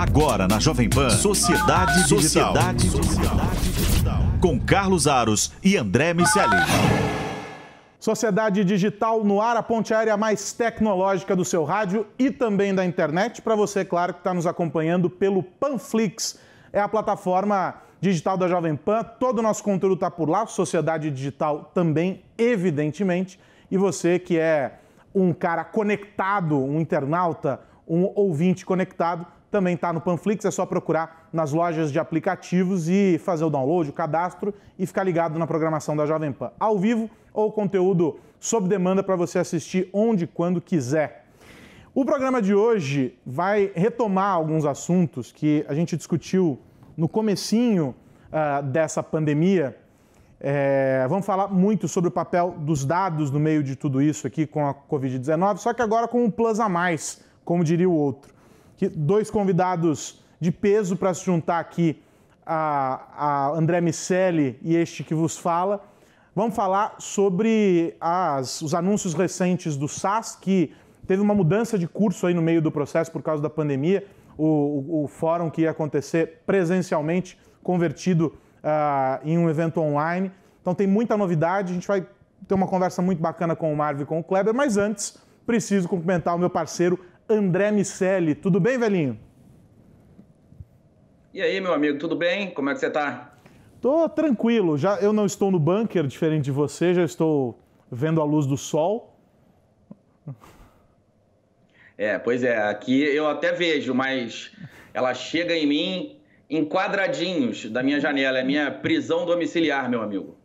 Agora na Jovem Pan, Sociedade Digital. Com Carlos Aros e André Miceli. Sociedade Digital no ar, a ponte aérea mais tecnológica do seu rádio e também da internet. Para você, claro, que está nos acompanhando pelo Panflix. É a plataforma digital da Jovem Pan. Todo o nosso conteúdo está por lá. Sociedade Digital também, evidentemente. E você que é um cara conectado, um internauta, um ouvinte conectado, também está no Panflix. É só procurar nas lojas de aplicativos e fazer o download, o cadastro e ficar ligado na programação da Jovem Pan. Ao vivo ou conteúdo sob demanda para você assistir onde e quando quiser. O programa de hoje vai retomar alguns assuntos que a gente discutiu no comecinho dessa pandemia. Vamos falar muito sobre o papel dos dados no meio de tudo isso aqui com a Covid-19, só que agora com um plus a mais, como diria o outro. Dois convidados de peso para se juntar aqui, a André Miceli e este que vos fala. Vamos falar sobre os anúncios recentes do SAS, que teve uma mudança de curso aí no meio do processo por causa da pandemia. O fórum que ia acontecer presencialmente, convertido em um evento online. Então tem muita novidade, a gente vai ter uma conversa muito bacana com o Marvio e com o Kleber, mas antes preciso cumprimentar o meu parceiro André Miceli. Tudo bem, velhinho? E aí, meu amigo, tudo bem? Como é que você tá? Tô tranquilo, eu não estou no bunker, diferente de você, já estou vendo a luz do sol. Pois é, aqui eu até vejo, mas ela chega em mim em quadradinhos da minha janela, é minha prisão domiciliar, meu amigo.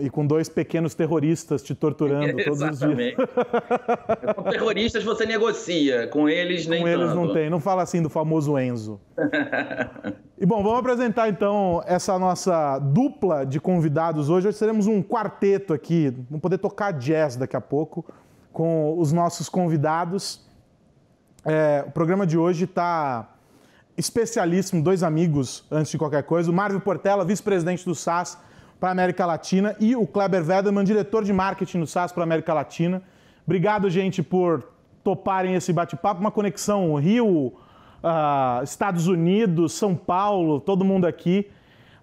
E com dois pequenos terroristas te torturando todos os dias. Com terroristas você negocia, com eles nem tanto. Com eles não tem, não fala assim do famoso Enzo. E bom, vamos apresentar então essa nossa dupla de convidados hoje. Hoje teremos um quarteto aqui, vamos poder tocar jazz daqui a pouco com os nossos convidados. O programa de hoje está especialíssimo, dois amigos antes de qualquer coisa. O Marvio Portela, vice-presidente do SAS para a América Latina, e o Kleber Wedemann, diretor de marketing do SAS para a América Latina. Obrigado, gente, por toparem esse bate-papo. Uma conexão Rio, Estados Unidos, São Paulo, todo mundo aqui.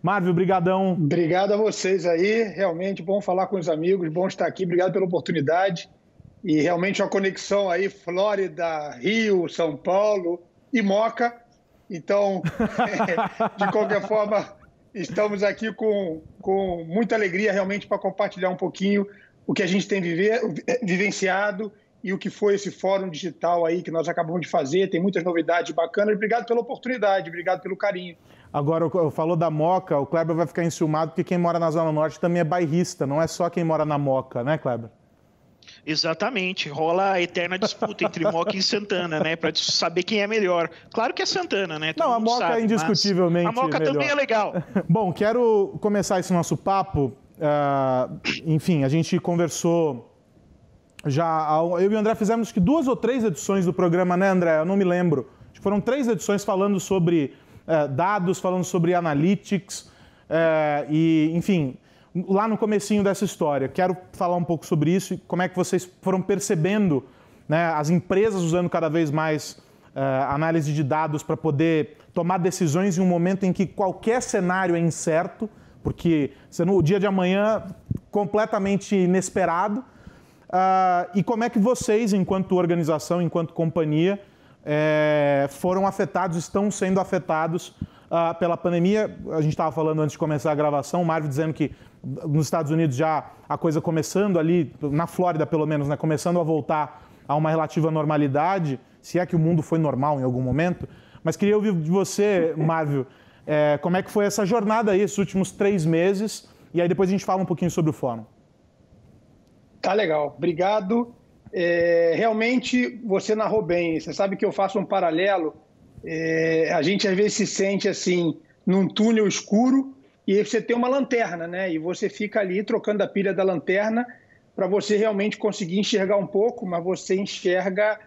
Marvio, brigadão. Obrigado a vocês aí, realmente bom falar com os amigos, bom estar aqui, obrigado pela oportunidade. E realmente uma conexão aí, Flórida, Rio, São Paulo e Moca. Então, de qualquer forma, estamos aqui com muita alegria realmente para compartilhar um pouquinho o que a gente tem vivenciado e o que foi esse fórum digital aí que nós acabamos de fazer. Tem muitas novidades bacanas. Obrigado pela oportunidade, obrigado pelo carinho. Agora, eu falou da Moca, o Kleber vai ficar enciumado porque quem mora na Zona Norte também é bairrista, não é só quem mora na Moca, né, Kleber? Exatamente, rola a eterna disputa entre Moca e Santana, né, para saber quem é melhor. Claro que é Santana, né? Não, a Moca sabe, é indiscutivelmente a Moca melhor. também é legal. Bom, quero começar esse nosso papo. Enfim, a gente conversou já. Eu e o André fizemos que 2 ou 3 edições do programa, né, André? Eu não me lembro. Acho que foram 3 edições falando sobre dados, falando sobre analytics e, enfim. Lá no comecinho dessa história, quero falar um pouco sobre isso e como é que vocês foram percebendo, né, as empresas usando cada vez mais análise de dados para poder tomar decisões em um momento em que qualquer cenário é incerto, porque o dia de amanhã completamente inesperado, e como é que vocês, enquanto organização, enquanto companhia, foram afetados, estão sendo afetados pela pandemia. A gente estava falando antes de começar a gravação, o Marvio dizendo que nos Estados Unidos já a coisa começando ali, na Flórida pelo menos, né, começando a voltar a uma relativa normalidade, se é que o mundo foi normal em algum momento. Mas queria ouvir de você, Marvio, como é que foi essa jornada aí, esses últimos 3 meses, e aí depois a gente fala um pouquinho sobre o fórum. Tá legal, obrigado. Realmente você narrou bem, você sabe que eu faço um paralelo. A gente às vezes se sente assim num túnel escuro e aí você tem uma lanterna, né? E você fica ali trocando a pilha da lanterna para você realmente conseguir enxergar um pouco, mas você enxerga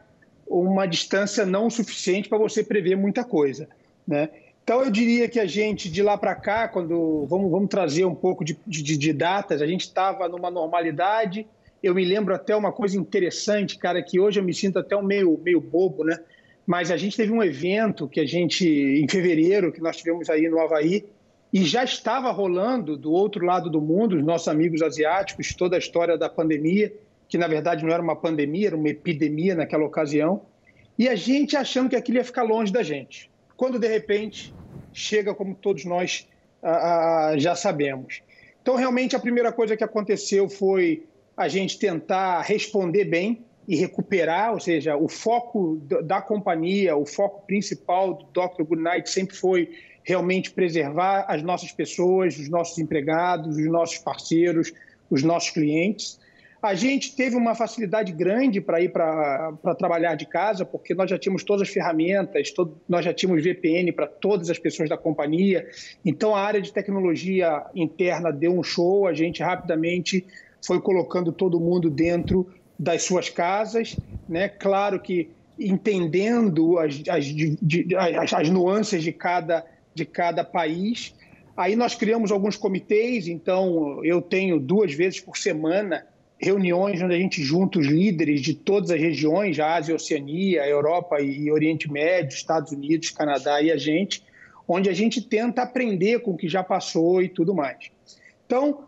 uma distância não suficiente para você prever muita coisa, né? Então eu diria que a gente de lá para cá, quando vamos trazer um pouco de datas, a gente estava numa normalidade. Eu me lembro até uma coisa interessante, cara, que hoje eu me sinto até meio bobo, né? mas a gente teve um evento em fevereiro, que nós tivemos aí no Havaí, e já estava rolando do outro lado do mundo, os nossos amigos asiáticos, toda a história da pandemia, que na verdade não era uma pandemia, era uma epidemia naquela ocasião, e a gente achando que aquilo ia ficar longe da gente. Quando, de repente, chega como todos nós já sabemos. Então, realmente, a primeira coisa que aconteceu foi a gente tentar responder bem e recuperar, ou seja, o foco da companhia, o foco principal do Dr. Goodnight sempre foi realmente preservar as nossas pessoas, os nossos empregados, os nossos parceiros, os nossos clientes. A gente teve uma facilidade grande para ir para trabalhar de casa, porque nós já tínhamos todas as ferramentas, nós já tínhamos VPN para todas as pessoas da companhia. Então, a área de tecnologia interna deu um show, a gente rapidamente foi colocando todo mundo dentro das suas casas, né? Claro que entendendo as nuances de cada país. Aí nós criamos alguns comitês, então eu tenho 2 vezes por semana reuniões onde a gente junta os líderes de todas as regiões, a Ásia, Oceania, Europa e Oriente Médio, Estados Unidos, Canadá e a gente, onde a gente tenta aprender com o que já passou e tudo mais. Então,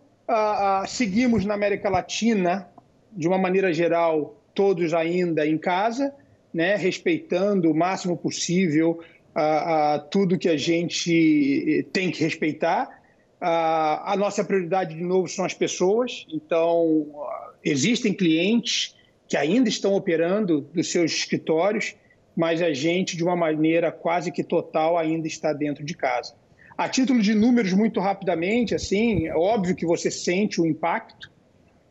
seguimos na América Latina, de uma maneira geral, todos ainda em casa, né, respeitando o máximo possível tudo que a gente tem que respeitar. A nossa prioridade, de novo, são as pessoas. Então, existem clientes que ainda estão operando dos seus escritórios, mas a gente, de uma maneira quase que total, ainda está dentro de casa. A título de números, muito rapidamente, assim, é óbvio que você sente o impacto,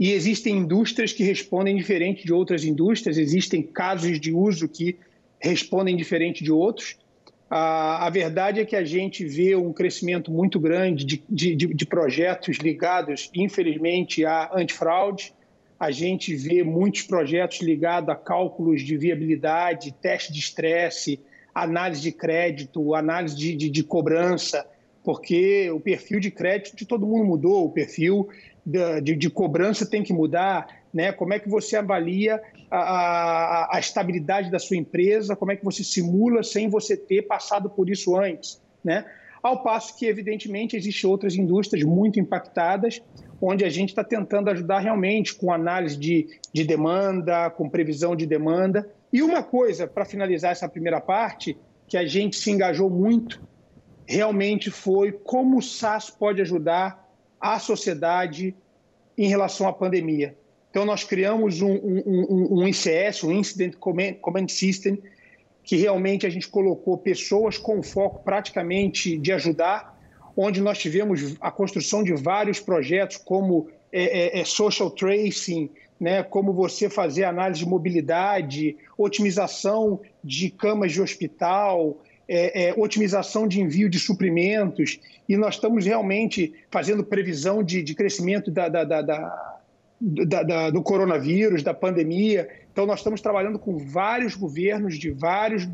e existem indústrias que respondem diferente de outras indústrias, existem casos de uso que respondem diferente de outros. A verdade é que a gente vê um crescimento muito grande de projetos ligados, infelizmente, à antifraude. A gente vê muitos projetos ligados a cálculos de viabilidade, teste de estresse, análise de crédito, análise de cobrança, porque o perfil de crédito de todo mundo mudou, o perfil de cobrança tem que mudar, né? Como é que você avalia a estabilidade da sua empresa, como é que você simula sem você ter passado por isso antes, né? Ao passo que, evidentemente, existem outras indústrias muito impactadas, onde a gente está tentando ajudar realmente com análise de demanda, com previsão de demanda. E uma coisa, para finalizar essa primeira parte, que a gente se engajou muito, realmente foi como o SaaS pode ajudar a sociedade em relação à pandemia. Então, nós criamos um ICS, um Incident Command System, que realmente a gente colocou pessoas com foco praticamente de ajudar, onde nós tivemos a construção de vários projetos, como social tracing, né, como você fazer análise de mobilidade, otimização de camas de hospital, otimização de envio de suprimentos, e nós estamos realmente fazendo previsão de crescimento do coronavírus, da pandemia. Então, nós estamos trabalhando com vários governos de vários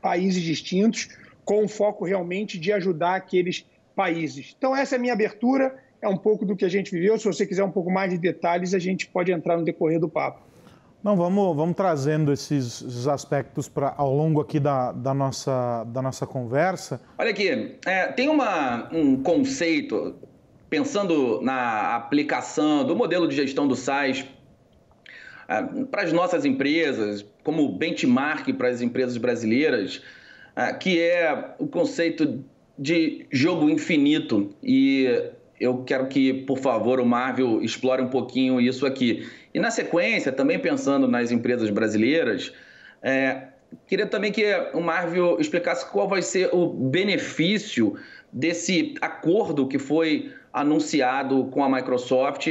países distintos, com o foco realmente de ajudar aqueles países. Então, essa é a minha abertura, é um pouco do que a gente viveu. Se você quiser um pouco mais de detalhes, a gente pode entrar no decorrer do papo. Não, vamos trazendo esses aspectos ao longo aqui da nossa conversa. Olha aqui, tem um conceito, pensando na aplicação do modelo de gestão do SaaS para as nossas empresas, como benchmark para as empresas brasileiras, que é o conceito de jogo infinito. E eu quero que, por favor, o Marvel explore um pouquinho isso aqui. E na sequência, também pensando nas empresas brasileiras, queria também que o Marvel explicasse qual vai ser o benefício desse acordo que foi anunciado com a Microsoft,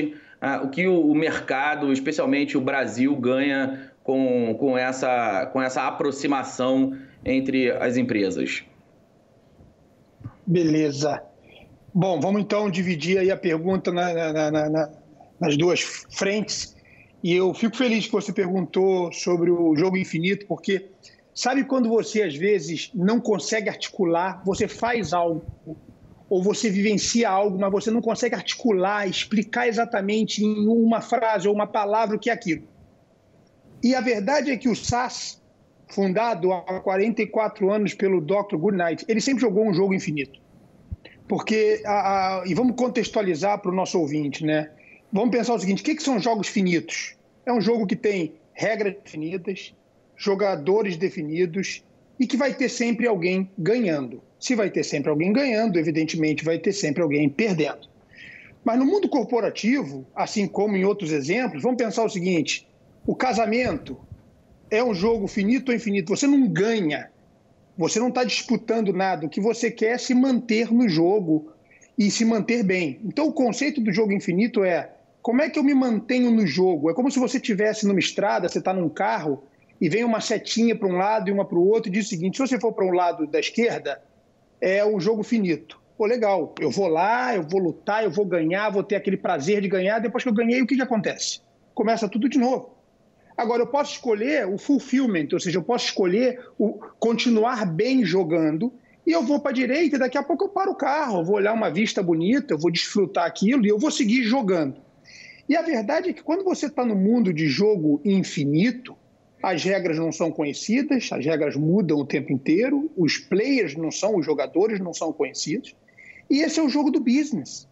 o que o mercado, especialmente o Brasil, ganha com essa aproximação entre as empresas. Beleza. Bom, vamos então dividir aí a pergunta nas duas frentes. E eu fico feliz que você perguntou sobre o jogo infinito, porque sabe quando você, às vezes, não consegue articular, você faz algo, ou você vivencia algo, mas você não consegue articular, explicar exatamente em uma frase ou uma palavra o que é aquilo. E a verdade é que o SaaS fundado há 44 anos pelo Dr. Goodnight, ele sempre jogou um jogo infinito. Porque, e vamos contextualizar para o nosso ouvinte, né? Vamos pensar o seguinte, o que são jogos finitos? É um jogo que tem regras definidas, jogadores definidos e que vai ter sempre alguém ganhando. Se vai ter sempre alguém ganhando, evidentemente vai ter sempre alguém perdendo. Mas no mundo corporativo, assim como em outros exemplos, vamos pensar o seguinte, o casamento é um jogo finito ou infinito? Você não ganha, você não está disputando nada. O que você quer é se manter no jogo e se manter bem. Então o conceito do jogo infinito é, como é que eu me mantenho no jogo? É como se você estivesse numa estrada, você está num carro e vem uma setinha para um lado e uma para o outro e diz o seguinte, se você for para um lado da esquerda, é o jogo finito. Pô, legal, eu vou lá, eu vou lutar, eu vou ganhar, vou ter aquele prazer de ganhar. Depois que eu ganhei, o que acontece? Começa tudo de novo. Agora, eu posso escolher o fulfillment, ou seja, eu posso escolher continuar bem jogando e eu vou para a direita e daqui a pouco eu paro o carro, eu vou olhar uma vista bonita, eu vou desfrutar aquilo e eu vou seguir jogando. E a verdade é que quando você está no mundo de jogo infinito, as regras não são conhecidas, as regras mudam o tempo inteiro, os players não são, os jogadores não são conhecidos, e esse é o jogo do business,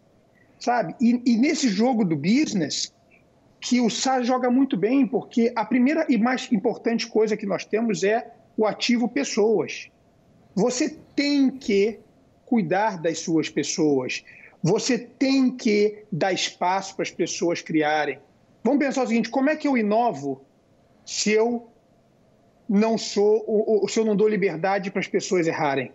sabe? E nesse jogo do business, que o SAS joga muito bem, porque a primeira e mais importante coisa que nós temos é o ativo pessoas. Você tem que cuidar das suas pessoas, você tem que dar espaço para as pessoas criarem. Vamos pensar o seguinte, como é que eu inovo se eu não dou liberdade para as pessoas errarem?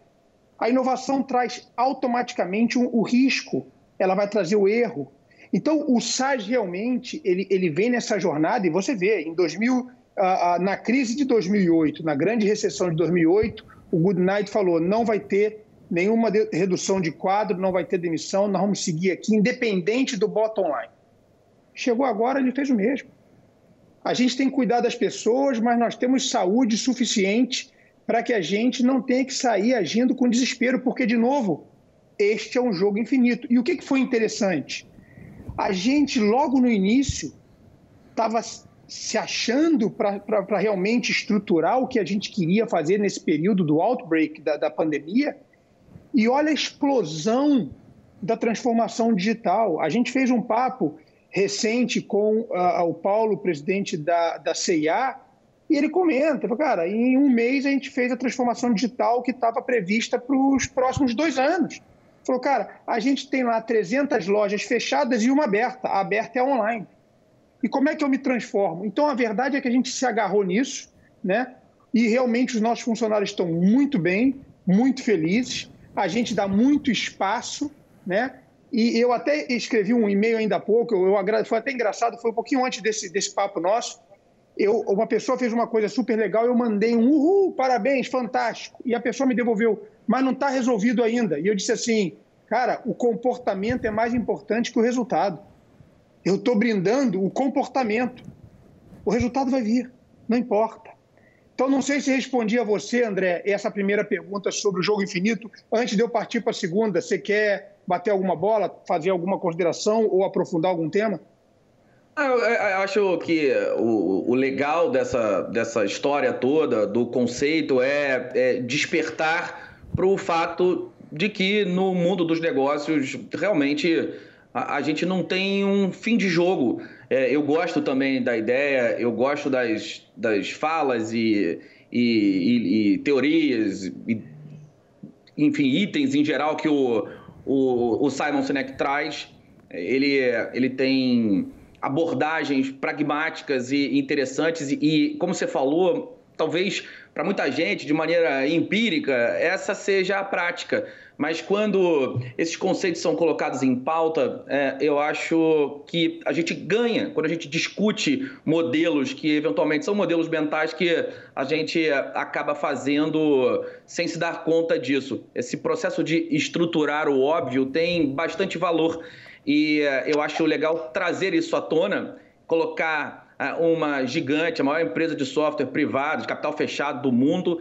A inovação traz automaticamente o risco, ela vai trazer o erro. Então, o SAS realmente, ele vem nessa jornada, e você vê, na crise de 2008, na grande recessão de 2008, o Goodnight falou, não vai ter nenhuma redução de quadro, não vai ter demissão, nós vamos seguir aqui, independente do bottom line. Chegou agora, ele fez o mesmo. A gente tem que cuidar das pessoas, mas nós temos saúde suficiente para que a gente não tenha que sair agindo com desespero, porque, de novo, este é um jogo infinito. E o que foi interessante? A gente, logo no início, estava se achando para realmente estruturar o que a gente queria fazer nesse período do outbreak da pandemia, e olha a explosão da transformação digital. A gente fez um papo recente com o Paulo, presidente da CIA, e ele comenta, cara, em um mês a gente fez a transformação digital que estava prevista para os próximos 2 anos. Falou, cara, a gente tem lá 300 lojas fechadas e uma aberta. A aberta é online. E como é que eu me transformo? Então, a verdade é que a gente se agarrou nisso, né? E realmente os nossos funcionários estão muito bem, muito felizes. A gente dá muito espaço, né? E eu até escrevi um e-mail ainda há pouco, foi até engraçado, foi um pouquinho antes desse papo nosso. Uma pessoa fez uma coisa super legal, eu mandei um uhul, parabéns, fantástico. E a pessoa me devolveu, mas não está resolvido ainda. E eu disse assim, cara, o comportamento é mais importante que o resultado. Eu estou brindando o comportamento. O resultado vai vir, não importa. Então, não sei se respondi a você, André, essa primeira pergunta sobre o jogo infinito. Antes de eu partir para a segunda, você quer bater alguma bola, fazer alguma consideração ou aprofundar algum tema? Eu acho que o legal dessa história toda, do conceito, é despertar para o fato de que no mundo dos negócios, realmente, a gente não tem um fim de jogo. Eu gosto também da ideia, eu gosto das falas e teorias, enfim, itens em geral que o Simon Sinek traz. Ele tem abordagens pragmáticas e interessantes e, como você falou, talvez para muita gente, de maneira empírica, essa seja a prática. Mas quando esses conceitos são colocados em pauta, eu acho que a gente ganha quando a gente discute modelos que eventualmente são modelos mentais que a gente acaba fazendo sem se dar conta disso. Esse processo de estruturar o óbvio tem bastante valor. E eu acho legal trazer isso à tona, colocar uma gigante, a maior empresa de software privado, de capital fechado do mundo,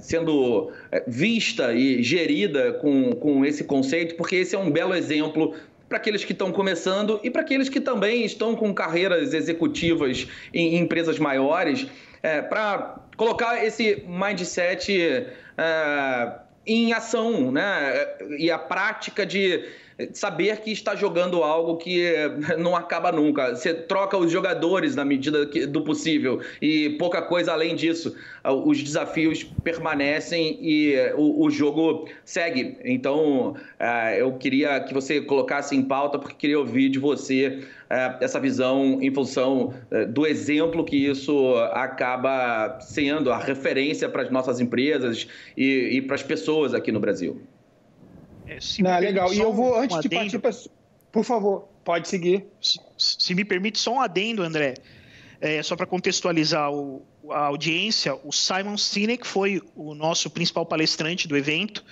sendo vista e gerida com esse conceito, porque esse é um belo exemplo para aqueles que estão começando e para aqueles que também estão com carreiras executivas em empresas maiores, para colocar esse mindset em ação, né? E a prática de saber que está jogando algo que não acaba nunca. Você troca os jogadores na medida do possível e pouca coisa além disso. Os desafios permanecem e o jogo segue. Então, eu queria que você colocasse em pauta, porque queria ouvir de você essa visão em função do exemplo que isso acaba sendo a referência para as nossas empresas e para as pessoas aqui no Brasil. Legal. E eu vou, antes de partir para... Por favor, pode seguir. Se me permite só um adendo, André. Só para contextualizar a audiência, o Simon Sinek foi o nosso principal palestrante do evento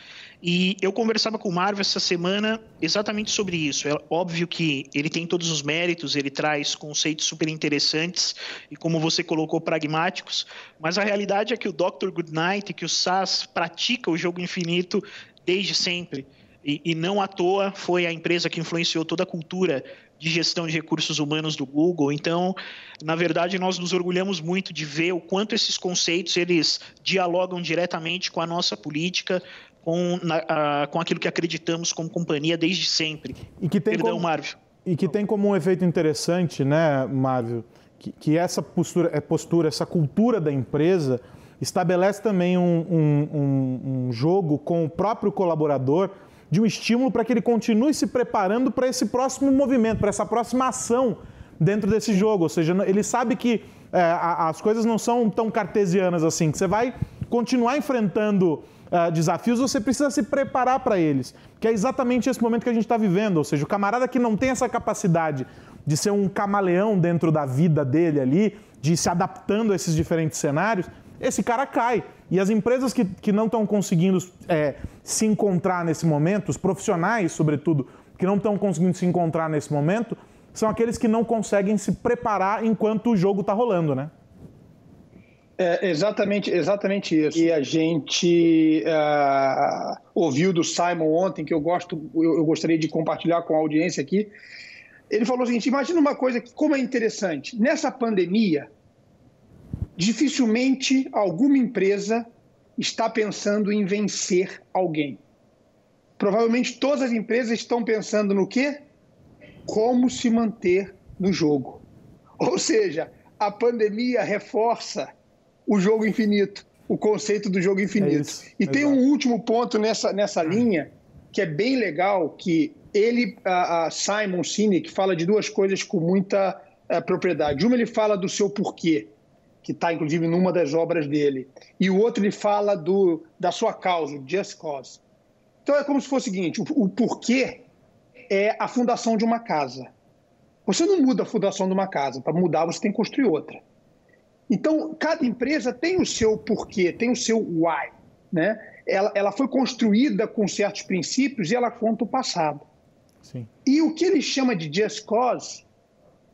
e eu conversava com o Marvel essa semana exatamente sobre isso. É óbvio que ele tem todos os méritos, ele traz conceitos super interessantes e, como você colocou, pragmáticos, mas a realidade é que o Dr. Goodnight, que o SAS pratica o jogo infinito desde sempre. E não à toa foi a empresa que influenciou toda a cultura de gestão de recursos humanos do Google. Então, na verdade, nós nos orgulhamos muito de ver o quanto esses conceitos eles dialogam diretamente com a nossa política, com aquilo que acreditamos como companhia desde sempre. E que tem Marvel. E que tem como um efeito interessante, né, Marvel, que essa postura, essa cultura da empresa estabelece também um jogo com o próprio colaborador de um estímulo para que ele continue se preparando para esse próximo movimento, para essa próxima ação dentro desse jogo. Ou seja, ele sabe que as coisas não são tão cartesianas assim, que você vai continuar enfrentando desafios, você precisa se preparar para eles, que é exatamente esse momento que a gente está vivendo. Ou seja, o camarada que não tem essa capacidade de ser um camaleão dentro da vida dele ali, de ir se adaptando a esses diferentes cenários, esse cara cai. E as empresas que não estão conseguindo se encontrar nesse momento, os profissionais, sobretudo, que não estão conseguindo se encontrar nesse momento, são aqueles que não conseguem se preparar enquanto o jogo está rolando, né? Exatamente isso. E a gente ouviu do Simon ontem, que eu gostaria de compartilhar com a audiência aqui. Ele falou o seguinte: imagina uma coisa que, como é interessante, nessa pandemia, dificilmente alguma empresa está pensando em vencer alguém. Provavelmente todas as empresas estão pensando no quê? Como se manter no jogo. Ou seja, a pandemia reforça o jogo infinito, o conceito do jogo infinito. E tem um último ponto nessa linha que é bem legal, que Simon Sinek fala de duas coisas com muita propriedade. Uma, ele fala do seu porquê, que está, inclusive, numa das obras dele. E o outro, ele fala da sua causa, Just Cause. Então, é como se fosse o seguinte: o porquê é a fundação de uma casa. Você não muda a fundação de uma casa. Para mudar, você tem que construir outra. Então, cada empresa tem o seu porquê, tem o seu why, né? Ela foi construída com certos princípios e ela conta o passado. Sim. E o que ele chama de Just Cause,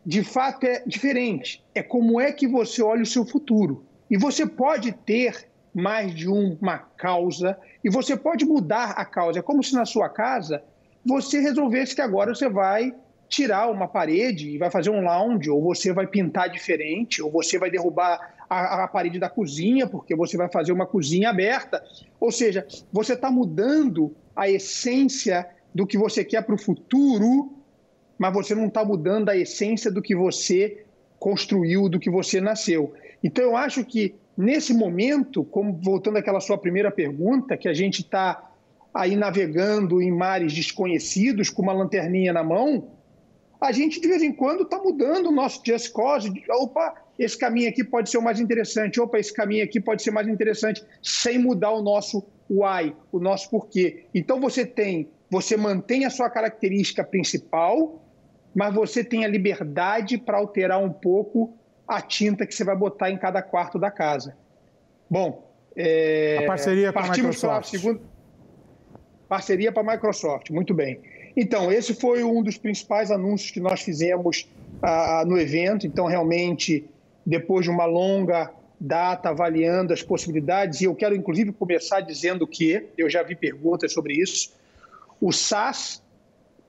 de fato, é diferente. É como é que você olha o seu futuro. E você pode ter mais de uma causa e você pode mudar a causa. É como se na sua casa você resolvesse que agora você vai tirar uma parede e vai fazer um lounge, ou você vai pintar diferente, ou você vai derrubar a parede da cozinha porque você vai fazer uma cozinha aberta. Ou seja, você está mudando a essência do que você quer para o futuro, mas você não está mudando a essência do que você construiu, do que você nasceu. Então, eu acho que, nesse momento, como voltando àquela sua primeira pergunta, que a gente está aí navegando em mares desconhecidos, com uma lanterninha na mão, a gente, de vez em quando, está mudando o nosso Just Cause. Opa, esse caminho aqui pode ser o mais interessante. Opa, esse caminho aqui pode ser mais interessante, sem mudar o nosso why, o nosso porquê. Então, você mantém a sua característica principal, mas você tem a liberdade para alterar um pouco a tinta que você vai botar em cada quarto da casa. Bom, a parceria com a Microsoft. Parceria para a Microsoft, muito bem. Então, esse foi um dos principais anúncios que nós fizemos no evento. Então, realmente, depois de uma longa data avaliando as possibilidades, e eu quero, inclusive, começar dizendo que, eu já vi perguntas sobre isso, o SAS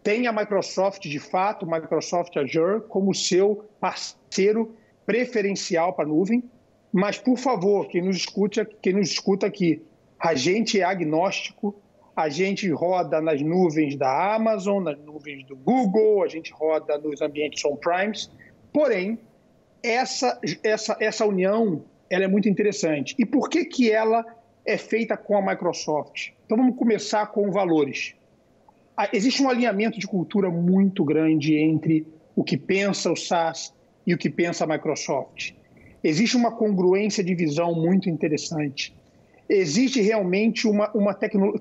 tem a Microsoft, de fato, o Microsoft Azure, como seu parceiro preferencial para a nuvem. Mas, por favor, quem nos escuta aqui, a gente é agnóstico, a gente roda nas nuvens da Amazon, nas nuvens do Google, a gente roda nos ambientes on-premise, porém, essa união ela é muito interessante. E por que ela é feita com a Microsoft? Então, vamos começar com valores. Existe um alinhamento de cultura muito grande entre o que pensa o SaaS e o que pensa a Microsoft. Existe uma congruência de visão muito interessante. Existe realmente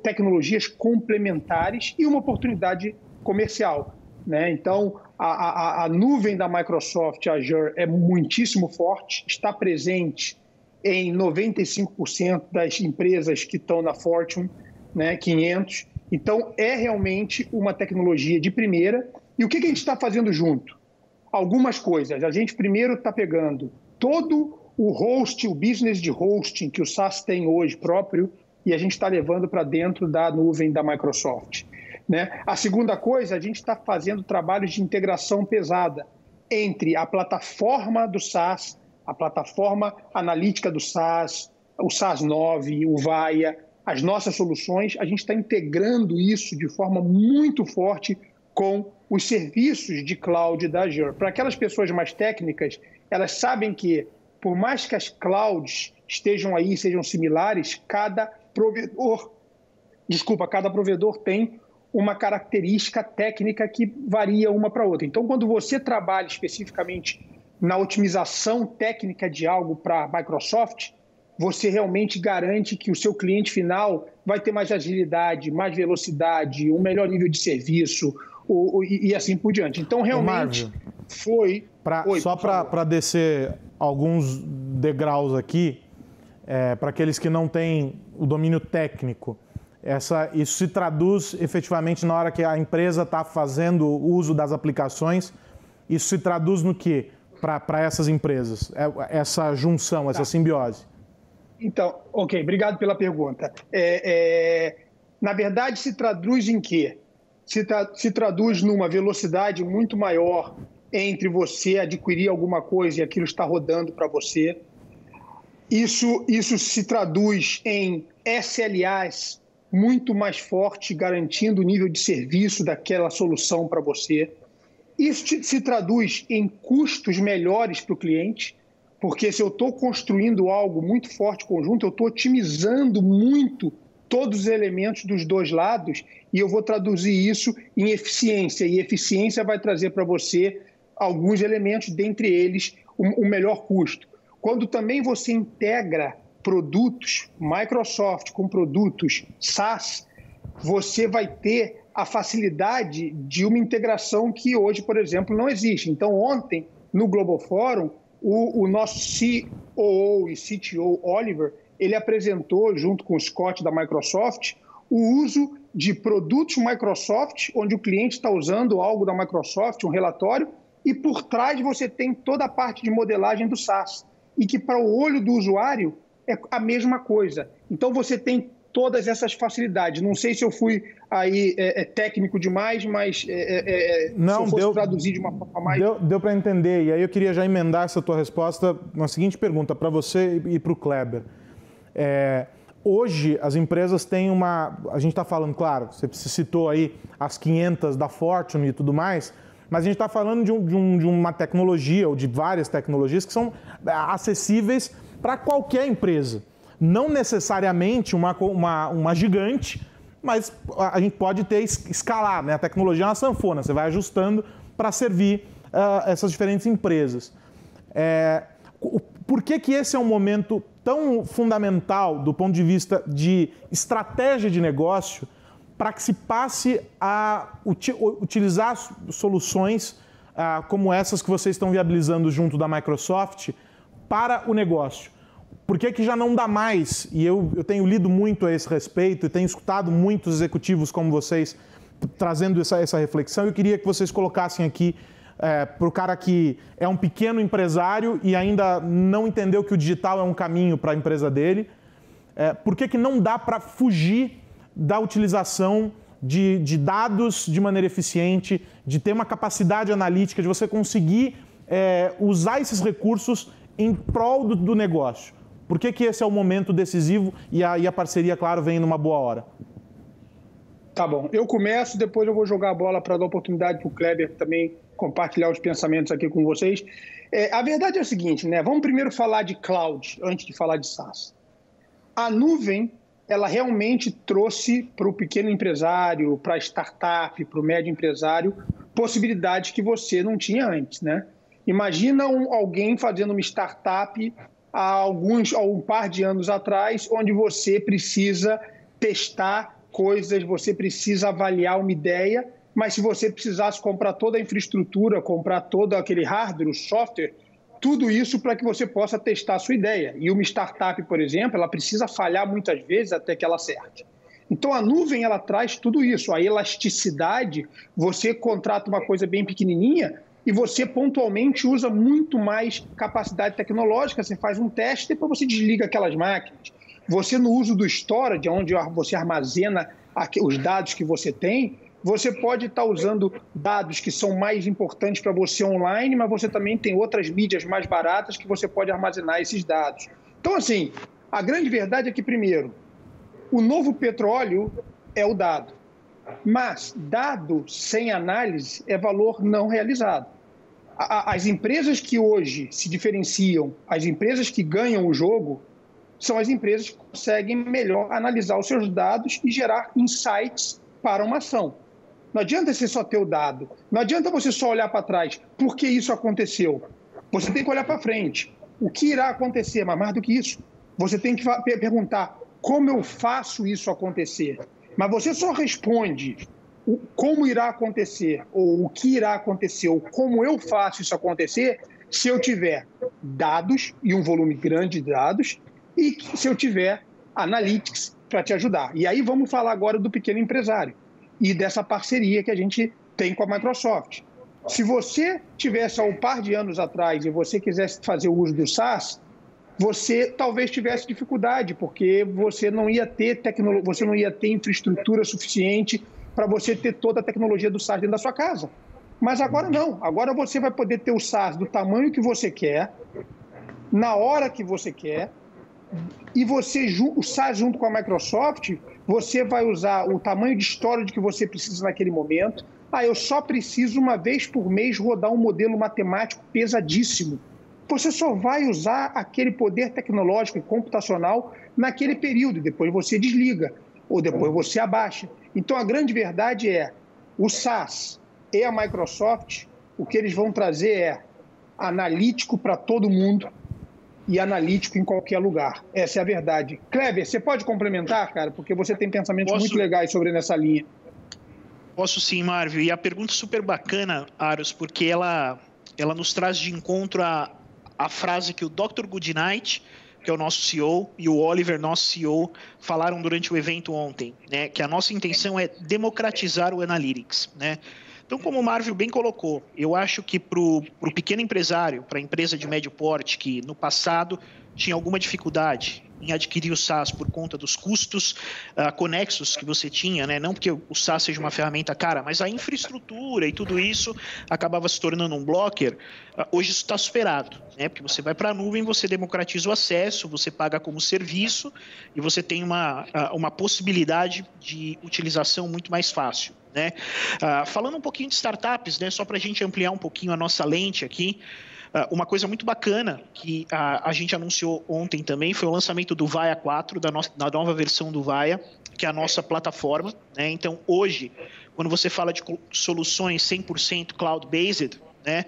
tecnologias complementares e uma oportunidade comercial, né? Então, a nuvem da Microsoft Azure é muitíssimo forte, está presente em 95% das empresas que estão na Fortune, né, 500. Então, é realmente uma tecnologia de primeira. E o que a gente está fazendo junto? Algumas coisas. A gente primeiro está pegando todo o host, o business de hosting que o SaaS tem hoje próprio, e a gente está levando para dentro da nuvem da Microsoft, né? A segunda coisa, a gente está fazendo trabalhos de integração pesada entre a plataforma do SaaS, a plataforma analítica do SaaS, o SaaS 9, o Vaia, as nossas soluções. A gente está integrando isso de forma muito forte com os serviços de cloud da Azure. Para aquelas pessoas mais técnicas, elas sabem que, por mais que as clouds estejam aí, sejam similares, cada provedor tem uma característica técnica que varia uma para outra. Então, quando você trabalha especificamente na otimização técnica de algo para a Microsoft, você realmente garante que o seu cliente final vai ter mais agilidade, mais velocidade, um melhor nível de serviço e assim por diante. Então, realmente, foi... Só para descer alguns degraus aqui, para aqueles que não têm o domínio técnico, isso se traduz efetivamente na hora que a empresa está fazendo o uso das aplicações, isso se traduz no quê para essas empresas? Essa junção, essa simbiose? Então, ok, obrigado pela pergunta. Na verdade, se traduz em quê? Se traduz numa velocidade muito maior entre você adquirir alguma coisa e aquilo está rodando para você. Isso se traduz em SLAs muito mais forte, garantindo o nível de serviço daquela solução para você. Isso se traduz em custos melhores para o cliente, porque se eu estou construindo algo muito forte conjunto, eu estou otimizando muito todos os elementos dos dois lados e eu vou traduzir isso em eficiência. E eficiência vai trazer para você alguns elementos, dentre eles o melhor custo. Quando também você integra produtos Microsoft com produtos SaaS, você vai ter a facilidade de uma integração que hoje, por exemplo, não existe. Então, ontem, no Global Forum, o nosso COO e CTO, Oliver, ele apresentou, junto com o Scott da Microsoft, o uso de produtos Microsoft, onde o cliente está usando algo da Microsoft, um relatório, e por trás você tem toda a parte de modelagem do SaaS. E que para o olho do usuário é a mesma coisa. Então você tem todas essas facilidades. Não sei se eu fui aí técnico demais, mas não, se eu fosse traduzir de uma forma mais... Deu para entender. E aí eu queria já emendar essa tua resposta na seguinte pergunta, para você e para o Kleber. Hoje as empresas têm uma... A gente está falando, claro, você citou aí as 500 da Fortune e tudo mais, mas a gente está falando de uma tecnologia, ou de várias tecnologias que são acessíveis para qualquer empresa. Não necessariamente uma gigante, mas a gente pode escalar, né? A tecnologia é uma sanfona, você vai ajustando para servir essas diferentes empresas. Por que esse é um momento tão fundamental do ponto de vista de estratégia de negócio para que se passe a utilizar soluções como essas que vocês estão viabilizando junto da Microsoft para o negócio? Por que já não dá mais? E eu tenho lido muito a esse respeito e tenho escutado muitos executivos como vocês trazendo essa reflexão. Eu queria que vocês colocassem aqui para o cara que é um pequeno empresário e ainda não entendeu que o digital é um caminho para a empresa dele. Por que não dá para fugir da utilização de dados de maneira eficiente, de ter uma capacidade analítica, de você conseguir usar esses recursos em prol do negócio. Por que esse é o momento decisivo e a parceria, claro, vem numa boa hora? Tá bom, eu começo, depois eu vou jogar a bola para dar oportunidade para o Kleber também compartilhar os pensamentos aqui com vocês. A verdade é a seguinte, né? Vamos primeiro falar de cloud, antes de falar de SaaS. A nuvem, ela realmente trouxe para o pequeno empresário, para a startup, para o médio empresário, possibilidades que você não tinha antes, né? Imagina alguém fazendo uma startup há um par de anos atrás, onde você precisa testar coisas, você precisa avaliar uma ideia, mas se você precisasse comprar toda a infraestrutura, comprar todo aquele hardware, o software, tudo isso para que você possa testar a sua ideia. E uma startup, por exemplo, ela precisa falhar muitas vezes até que ela acerte. Então, a nuvem, ela traz tudo isso. A elasticidade, você contrata uma coisa bem pequenininha e você pontualmente usa muito mais capacidade tecnológica. Você faz um teste e depois você desliga aquelas máquinas. Você, no uso do storage, onde você armazena os dados que você tem, você pode estar usando dados que são mais importantes para você online, mas você também tem outras mídias mais baratas que você pode armazenar esses dados. Então, assim, a grande verdade é que, primeiro, o novo petróleo é o dado. Mas dado sem análise é valor não realizado. As empresas que hoje se diferenciam, as empresas que ganham o jogo, são as empresas que conseguem melhor analisar os seus dados e gerar insights para uma ação. Não adianta você só ter o dado, não adianta você só olhar para trás. Por que isso aconteceu? Você tem que olhar para frente. O que irá acontecer? Mas mais do que isso, você tem que perguntar como eu faço isso acontecer. Mas você só responde como irá acontecer, ou o que irá acontecer, ou como eu faço isso acontecer, se eu tiver dados, e um volume grande de dados, e se eu tiver analytics para te ajudar. E aí vamos falar agora do pequeno empresário e dessa parceria que a gente tem com a Microsoft. Se você tivesse há um par de anos atrás e você quisesse fazer o uso do SaaS, você talvez tivesse dificuldade, porque você não ia ter você não ia ter infraestrutura suficiente para você ter toda a tecnologia do SaaS dentro da sua casa. Mas agora não. Agora você vai poder ter o SaaS do tamanho que você quer, na hora que você quer, e o SaaS junto com a Microsoft, você vai usar o tamanho de storage que você precisa naquele momento. Eu só preciso uma vez por mês rodar um modelo matemático pesadíssimo. Você só vai usar aquele poder tecnológico e computacional naquele período, depois você desliga, ou depois você abaixa. Então a grande verdade é, o SaaS e a Microsoft, o que eles vão trazer é analítico para todo mundo, e analítico em qualquer lugar. Essa é a verdade. Kleber, você pode complementar, cara? Porque você tem pensamentos muito legais sobre nessa linha. Posso sim, Marvio. E a pergunta é super bacana, Aros, porque ela nos traz de encontro a frase que o Dr. Goodnight, que é o nosso CEO, e o Oliver, nosso CEO, falaram durante o evento ontem, né? Que a nossa intenção é democratizar o Analytics, né? Então, como o Marvio bem colocou, eu acho que para o pequeno empresário, para a empresa de médio porte, que no passado tinha alguma dificuldade em adquirir o SaaS por conta dos custos conexos que você tinha, né? Não porque o SaaS seja uma ferramenta cara, mas a infraestrutura e tudo isso acabava se tornando um blocker. Hoje isso está superado, né? Porque você vai para a nuvem, você democratiza o acesso, você paga como serviço e você tem uma possibilidade de utilização muito mais fácil, né? Falando um pouquinho de startups, né? Só para a gente ampliar um pouquinho a nossa lente aqui, uma coisa muito bacana que a gente anunciou ontem também foi o lançamento do Vaia 4, da nova versão do Vaia, que é a nossa plataforma, né? Então, hoje, quando você fala de soluções 100% cloud-based, né?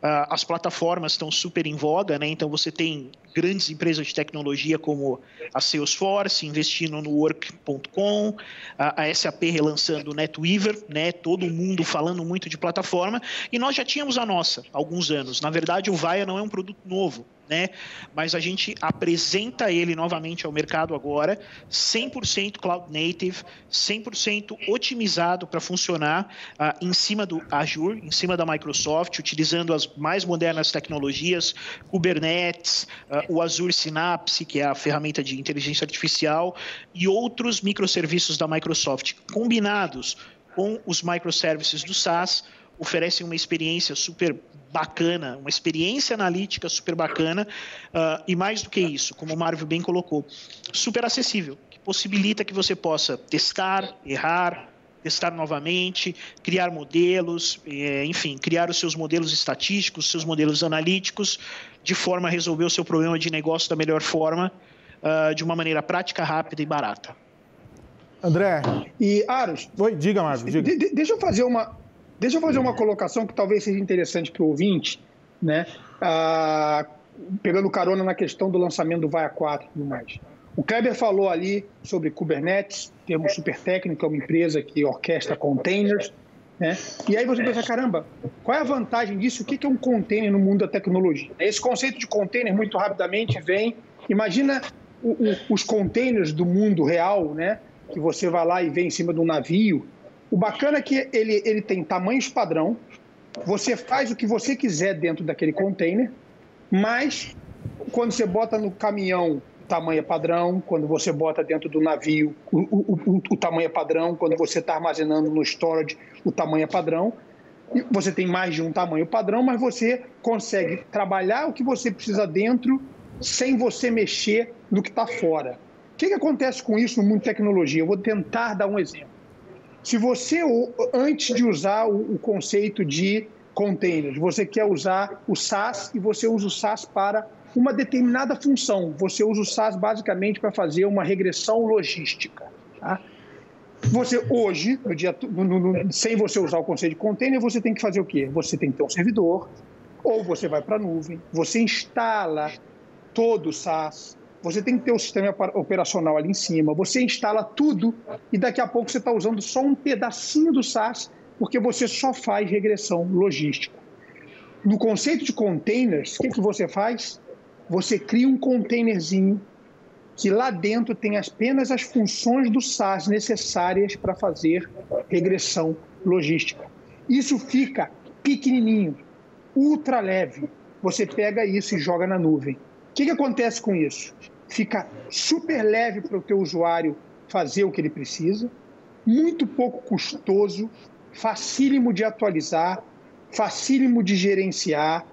As plataformas estão super em voga, né? Então você tem grandes empresas de tecnologia como a Salesforce investindo no Work.com, a SAP relançando o NetWeaver, né? Todo mundo falando muito de plataforma, e nós já tínhamos a nossa há alguns anos. Na verdade, o Vaia não é um produto novo, né? Mas a gente apresenta ele novamente ao mercado agora, 100% Cloud Native, 100% otimizado para funcionar em cima do Azure, em cima da Microsoft, utilizando as mais modernas tecnologias, Kubernetes, o Azure Synapse, que é a ferramenta de inteligência artificial, e outros microserviços da Microsoft, combinados com os microservices do SaaS, oferecem uma experiência super bacana, uma experiência analítica super bacana, e mais do que isso, como o Marvio bem colocou, super acessível, que possibilita que você possa testar, errar, testar novamente, criar modelos, enfim, criar os seus modelos estatísticos, seus modelos analíticos, de forma a resolver o seu problema de negócio da melhor forma, de uma maneira prática, rápida e barata. André. E, Aros... Oi, diga, Marvio, diga. Deixa eu fazer uma colocação que talvez seja interessante para o ouvinte, né? Pegando carona na questão do lançamento do VAIA 4 e tudo mais. O Kleber falou ali sobre Kubernetes, termo super técnico, é uma empresa que orquestra containers, né? E aí você pensa, caramba, qual é a vantagem disso? O que é um container no mundo da tecnologia? Esse conceito de container, muito rapidamente, vem... Imagina os containers do mundo real, né? Que você vai lá e vê em cima de um navio. O bacana é que ele tem tamanhos padrão, você faz o que você quiser dentro daquele container, mas quando você bota no caminhão, o tamanho é padrão, quando você bota dentro do navio, o tamanho é padrão, quando você está armazenando no storage, o tamanho é padrão. Você tem mais de um tamanho padrão, mas você consegue trabalhar o que você precisa dentro sem você mexer no que está fora. O que acontece com isso no mundo de tecnologia? Eu vou tentar dar um exemplo. Se você, antes de usar o conceito de containers, você quer usar o SaaS e você usa o SaaS para uma determinada função. Você usa o SaaS basicamente para fazer uma regressão logística. Tá? Você hoje, sem você usar o conceito de container, você tem que fazer o quê? Você tem que ter um servidor, ou você vai para a nuvem, você instala todo o SaaS, você tem que ter o sistema operacional ali em cima, você instala tudo e daqui a pouco você está usando só um pedacinho do SaaS porque você só faz regressão logística. No conceito de containers, o que você faz? Você cria um containerzinho que lá dentro tem apenas as funções do SaaS necessárias para fazer regressão logística. Isso fica pequenininho, ultra leve. Você pega isso e joga na nuvem. O que acontece com isso? Fica super leve para o teu usuário fazer o que ele precisa, muito pouco custoso, facílimo de atualizar, facílimo de gerenciar,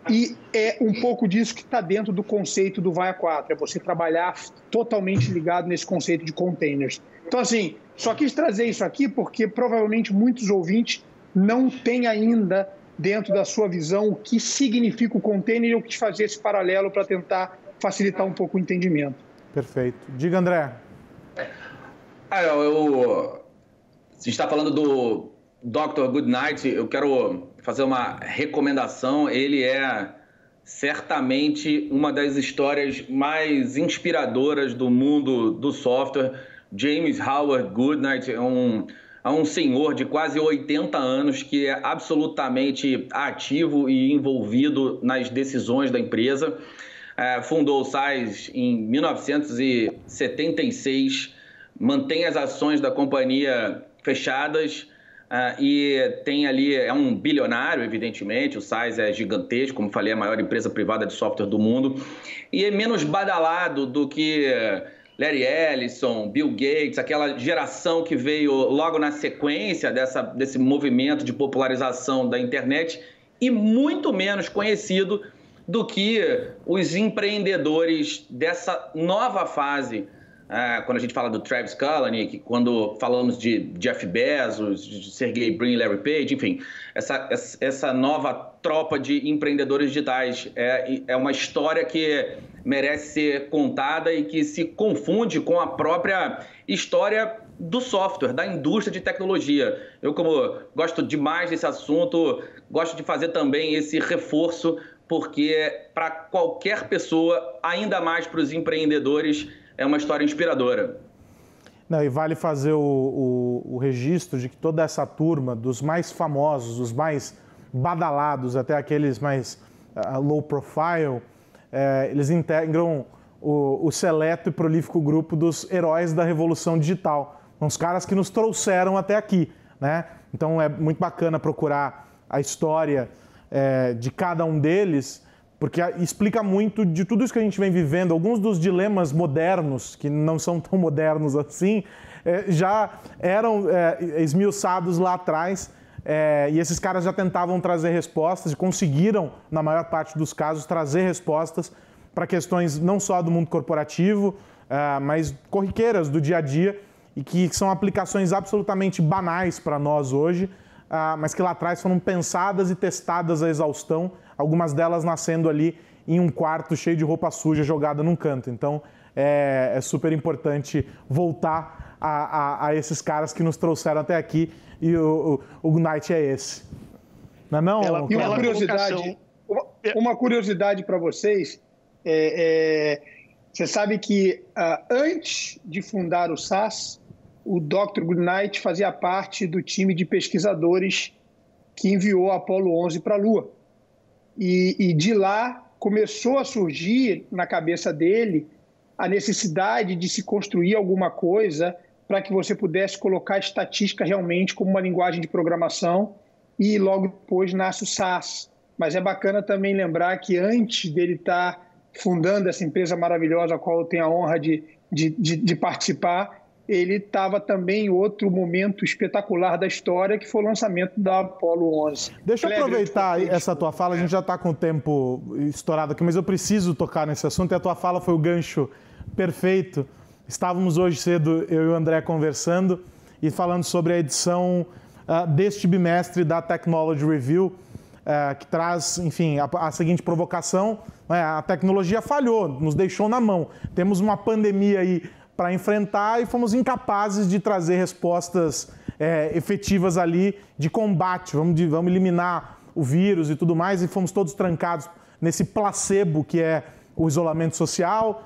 e é um pouco disso que está dentro do conceito do VAIA 4, é você trabalhar totalmente ligado nesse conceito de containers. Então, assim, só quis trazer isso aqui porque provavelmente muitos ouvintes não têm ainda dentro da sua visão o que significa o container e eu quis fazer esse paralelo para tentar facilitar um pouco o entendimento. Perfeito. Diga, André. Você está falando do Dr. Goodnight, eu quero fazer uma recomendação. Ele é certamente uma das histórias mais inspiradoras do mundo do software. James Howard Goodnight é um senhor de quase 80 anos que é absolutamente ativo e envolvido nas decisões da empresa. Fundou o SaaS em 1976, mantém as ações da companhia fechadas e tem ali, é um bilionário, evidentemente, o SaaS é gigantesco, como falei, a maior empresa privada de software do mundo, e é menos badalado do que Larry Ellison, Bill Gates, aquela geração que veio logo na sequência desse movimento de popularização da internet, e muito menos conhecido do que os empreendedores dessa nova fase. Quando a gente fala do Travis Kalanick, quando falamos de Jeff Bezos, de Sergey Brin e Larry Page, enfim, essa nova tropa de empreendedores digitais é uma história que merece ser contada e que se confunde com a própria história do software, da indústria de tecnologia. Eu, como gosto demais desse assunto, gosto de fazer também esse reforço, porque para qualquer pessoa, ainda mais para os empreendedores, é uma história inspiradora. Não, e vale fazer o registro de que toda essa turma, dos mais famosos, dos mais badalados, até aqueles mais low profile, eles integram o seleto e prolífico grupo dos heróis da revolução digital. São os caras que nos trouxeram até aqui, né? Então é muito bacana procurar a história de cada um deles, porque explica muito de tudo isso que a gente vem vivendo. Alguns dos dilemas modernos, que não são tão modernos assim, já eram esmiuçados lá atrás E esses caras já tentavam trazer respostas e conseguiram, na maior parte dos casos, trazer respostas para questões não só do mundo corporativo, mas corriqueiras do dia a dia e que são aplicações absolutamente banais para nós hoje, mas que lá atrás foram pensadas e testadas à exaustão, algumas delas nascendo ali em um quarto cheio de roupa suja jogada num canto. Então, é super importante voltar a esses caras que nos trouxeram até aqui e o Ignite é esse. Não é não? E uma curiosidade para vocês, você sabe que antes de fundar o SAS, o Dr. Goodnight fazia parte do time de pesquisadores que enviou a Apollo 11 para a Lua. E de lá começou a surgir na cabeça dele a necessidade de se construir alguma coisa para que você pudesse colocar estatística realmente como uma linguagem de programação, e logo depois nasce o SAS. Mas é bacana também lembrar que antes dele estar fundando essa empresa maravilhosa, a qual eu tenho a honra de participar, ele estava também em outro momento espetacular da história, que foi o lançamento da Apollo 11. Deixa eu aproveitar essa tua fala, a gente já está com o tempo estourado aqui, mas eu preciso tocar nesse assunto, e a tua fala foi o gancho perfeito. Estávamos hoje cedo, eu e o André, conversando e falando sobre a edição deste bimestre da Technology Review, que traz, enfim, a seguinte provocação: a tecnologia falhou, nos deixou na mão. Temos uma pandemia aí para enfrentar e fomos incapazes de trazer respostas efetivas ali de combate. Vamos eliminar o vírus e tudo mais, e fomos todos trancados nesse placebo que é o isolamento social.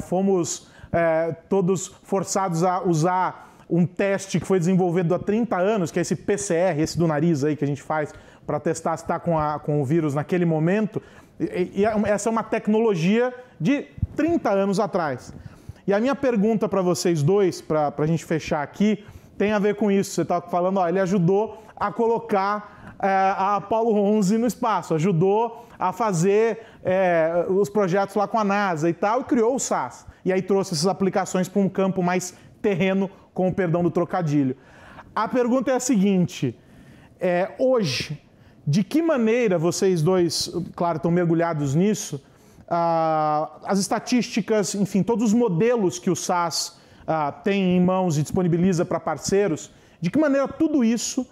Fomos todos forçados a usar um teste que foi desenvolvido há 30 anos, que é esse PCR, esse do nariz aí que a gente faz para testar se está com o vírus naquele momento. E essa é uma tecnologia de 30 anos atrás. E a minha pergunta para vocês dois, para a gente fechar aqui, tem a ver com isso. Você estava falando, ele ajudou a colocar a Apollo 11 no espaço, ajudou a fazer os projetos lá com a NASA e tal, e criou o SAS. E aí trouxe essas aplicações para um campo mais terreno, com o perdão do trocadilho. A pergunta é a seguinte: hoje, de que maneira vocês dois, claro, estão mergulhados nisso, as estatísticas, enfim, todos os modelos que o SAS tem em mãos e disponibiliza para parceiros, de que maneira tudo isso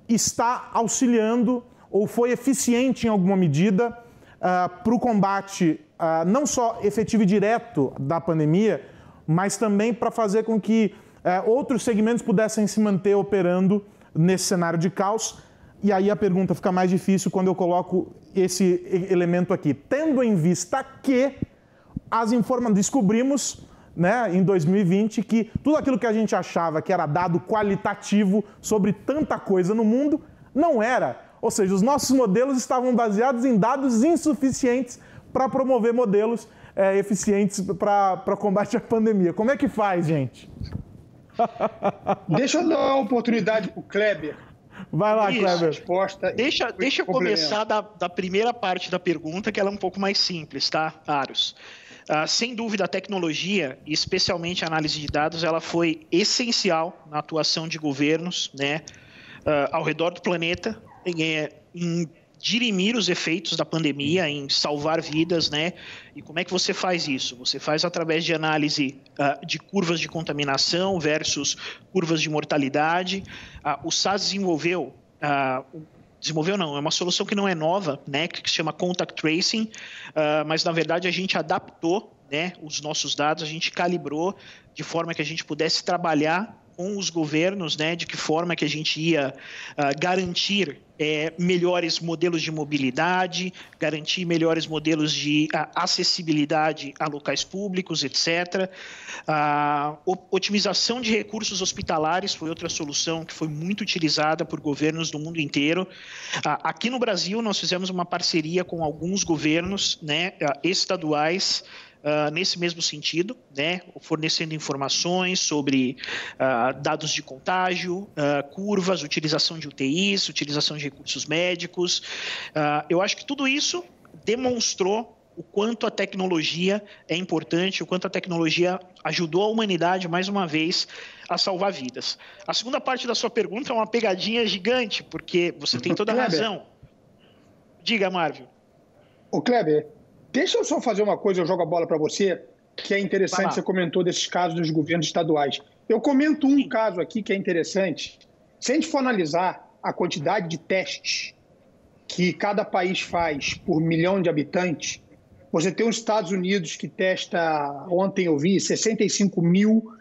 está auxiliando ou foi eficiente em alguma medida para o combate não só efetivo e direto da pandemia, mas também para fazer com que outros segmentos pudessem se manter operando nesse cenário de caos. E aí a pergunta fica mais difícil quando eu coloco esse elemento aqui. Tendo em vista que descobrimos, né, em 2020, que tudo aquilo que a gente achava que era dado qualitativo sobre tanta coisa no mundo, não era. Ou seja, os nossos modelos estavam baseados em dados insuficientes para promover modelos eficientes para combate à pandemia. Como é que faz, gente? Deixa eu dar uma oportunidade para o Kleber. Vai lá, Kleber. Resposta. Deixa eu começar da primeira parte da pergunta, que ela é um pouco mais simples, tá, Aros? Sem dúvida, a tecnologia, especialmente a análise de dados, ela foi essencial na atuação de governos, né, ao redor do planeta, em dirimir os efeitos da pandemia, em salvar vidas, né? E como é que você faz isso? Você faz através de análise de curvas de contaminação versus curvas de mortalidade. O SAS desenvolveu não, é uma solução que não é nova, né? Que se chama Contact Tracing, mas na verdade a gente adaptou, né, os nossos dados, a gente calibrou de forma que a gente pudesse trabalhar com os governos, né, de que forma que a gente ia garantir melhores modelos de mobilidade, garantir melhores modelos de acessibilidade a locais públicos, etc. Otimização de recursos hospitalares foi outra solução que foi muito utilizada por governos do mundo inteiro. Aqui no Brasil, nós fizemos uma parceria com alguns governos, né, estaduais, nesse mesmo sentido, né, fornecendo informações sobre dados de contágio, curvas, utilização de UTIs, utilização de recursos médicos. Eu acho que tudo isso demonstrou o quanto a tecnologia é importante, o quanto a tecnologia ajudou a humanidade, mais uma vez, a salvar vidas. A segunda parte da sua pergunta é uma pegadinha gigante, porque você tem toda a razão. Diga, Marvio. Ô, Kleber, deixa eu só fazer uma coisa, eu jogo a bola para você, que é interessante, você comentou desses casos dos governos estaduais. Eu comento um caso aqui que é interessante. Se a gente for analisar a quantidade de testes que cada país faz por milhão de habitantes, você tem os Estados Unidos que testa, ontem eu vi, 65 mil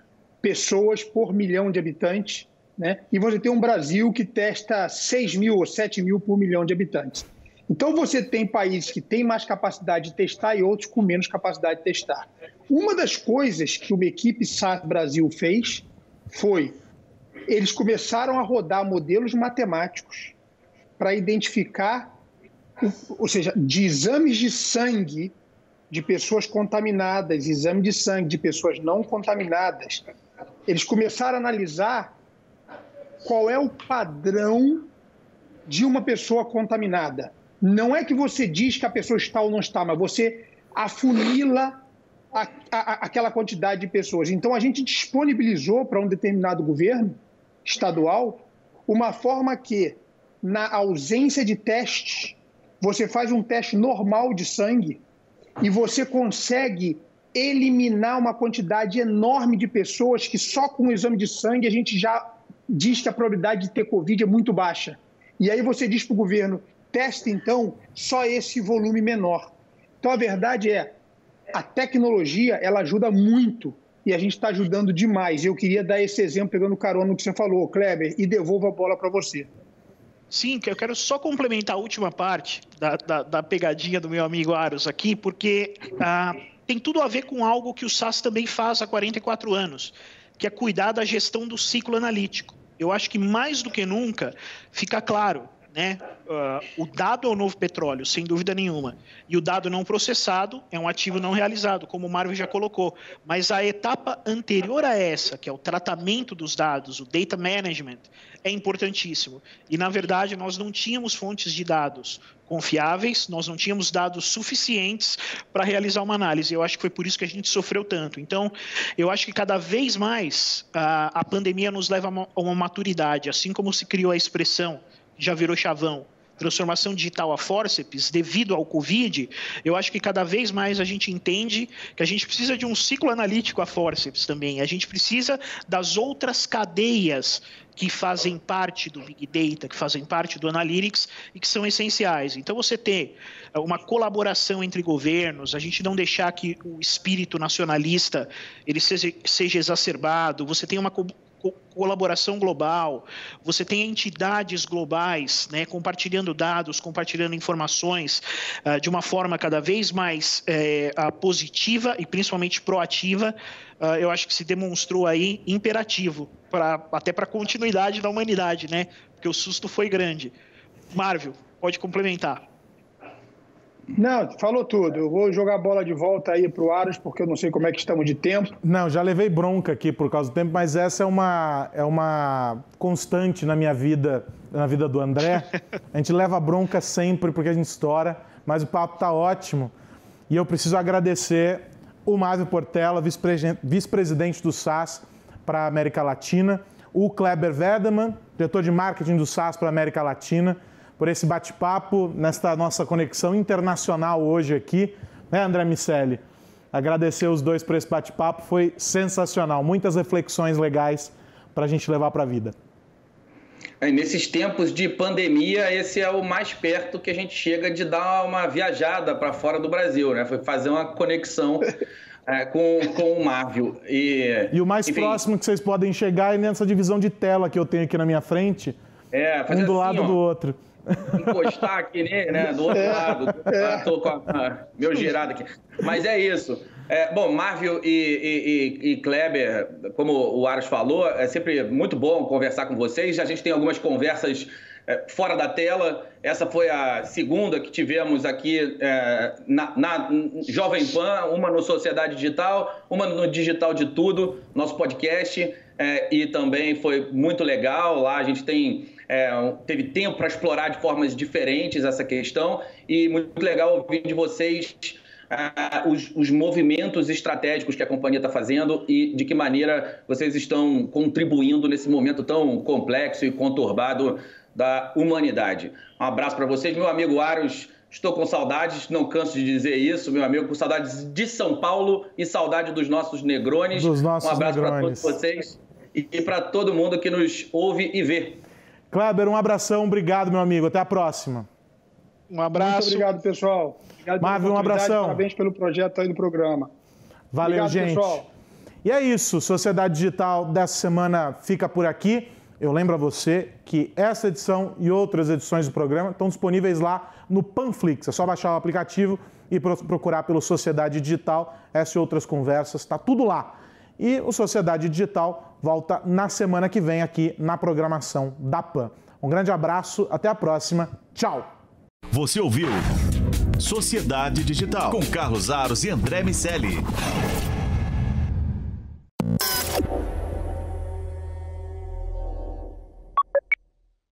pessoas por milhão de habitantes, né? E você tem um Brasil que testa 6 mil ou 7 mil por milhão de habitantes. Então você tem países que têm mais capacidade de testar e outros com menos capacidade de testar. Uma das coisas que uma equipe SARS Brasil fez foi, eles começaram a rodar modelos matemáticos para identificar, ou seja, de exames de sangue de pessoas contaminadas, exame de sangue de pessoas não contaminadas, eles começaram a analisar qual é o padrão de uma pessoa contaminada. Não é que você diz que a pessoa está ou não está, mas você afunila aquela quantidade de pessoas. Então, a gente disponibilizou para um determinado governo estadual uma forma que, na ausência de testes, você faz um teste normal de sangue e você consegue eliminar uma quantidade enorme de pessoas que só com o exame de sangue a gente já diz que a probabilidade de ter Covid é muito baixa. E aí você diz para o governo, teste então só esse volume menor. Então a verdade é, a tecnologia ela ajuda muito e a gente está ajudando demais. Eu queria dar esse exemplo pegando carona no que você falou, Kleber, e devolvo a bola para você. Sim, que eu quero só complementar a última parte da pegadinha do meu amigo Aros aqui, porque tem tudo a ver com algo que o SAS também faz há 44 anos, que é cuidar da gestão do ciclo analítico. Eu acho que mais do que nunca fica claro, né? O dado é o novo petróleo, sem dúvida nenhuma. E o dado não processado é um ativo não realizado, como o Marvio já colocou. Mas a etapa anterior a essa, que é o tratamento dos dados, o data management, é importantíssimo. E, na verdade, nós não tínhamos fontes de dados confiáveis, nós não tínhamos dados suficientes para realizar uma análise. Eu acho que foi por isso que a gente sofreu tanto. Então, eu acho que cada vez mais a pandemia nos leva a uma maturidade, assim como se criou a expressão já virou chavão, transformação digital a fórceps, devido ao Covid, eu acho que cada vez mais a gente entende que a gente precisa de um ciclo analítico a fórceps também, a gente precisa das outras cadeias que fazem parte do Big Data, que fazem parte do Analytics e que são essenciais. Então, você ter uma colaboração entre governos, a gente não deixar que o espírito nacionalista ele seja exacerbado, você tem uma colaboração global, você tem entidades globais, né, compartilhando dados, compartilhando informações de uma forma cada vez mais positiva e principalmente proativa. Eu acho que se demonstrou aí imperativo, até para a continuidade da humanidade, né? Porque o susto foi grande. Marvio, pode complementar. Não, falou tudo. Eu vou jogar a bola de volta aí para o Aros, porque eu não sei como é que estamos de tempo. Não, já levei bronca aqui por causa do tempo, mas essa é uma constante na minha vida, na vida do André. A gente leva bronca sempre porque a gente estoura, mas o papo está ótimo. E eu preciso agradecer o Marvio Portela, vice-presidente do SAS para a América Latina, o Kleber Werdemann, diretor de marketing do SAS para a América Latina, por esse bate-papo, nesta nossa conexão internacional hoje aqui, né, André Miceli? Agradecer os dois por esse bate-papo, foi sensacional. Muitas reflexões legais para a gente levar para a vida. Nesses tempos de pandemia, esse é o mais perto que a gente chega de dar uma viajada para fora do Brasil, né? Foi fazer uma conexão com o Marvio. E o mais próximo que vocês podem chegar é nessa divisão de tela que eu tenho aqui na minha frente, fazer um do assim, lado do outro. Encostar aqui, né? Do outro lado. Estou com meu girado aqui. Mas é isso. Bom, Marvio e Kleber, como o Aros falou, é sempre muito bom conversar com vocês. A gente tem algumas conversas fora da tela. Essa foi a segunda que tivemos aqui na Jovem Pan, uma no Sociedade Digital, uma no Digital de Tudo, nosso podcast. E também foi muito legal. Lá a gente teve tempo para explorar de formas diferentes essa questão. E muito legal ouvir de vocês os movimentos estratégicos que a companhia está fazendo e de que maneira vocês estão contribuindo nesse momento tão complexo e conturbado da humanidade. Um abraço para vocês, meu amigo Aros. Estou com saudades, não canso de dizer isso, meu amigo, com saudades de São Paulo e saudade dos nossos Negrones. Um abraço para todos vocês e para todo mundo que nos ouve e vê. Kleber, um abração, obrigado, meu amigo. Até a próxima. Um abraço. Muito obrigado, pessoal. Obrigado Marvin, um abração. Parabéns pelo projeto aí do programa. Valeu, obrigado, gente. Pessoal. E é isso, Sociedade Digital dessa semana fica por aqui. Eu lembro a você que essa edição e outras edições do programa estão disponíveis lá no Panflix. É só baixar o aplicativo e procurar pelo Sociedade Digital. Essa e outras conversas, está tudo lá. E o Sociedade Digital volta na semana que vem aqui na programação da PAN. Um grande abraço, até a próxima. Tchau! Você ouviu Sociedade Digital com Carlos Aros e André Miceli.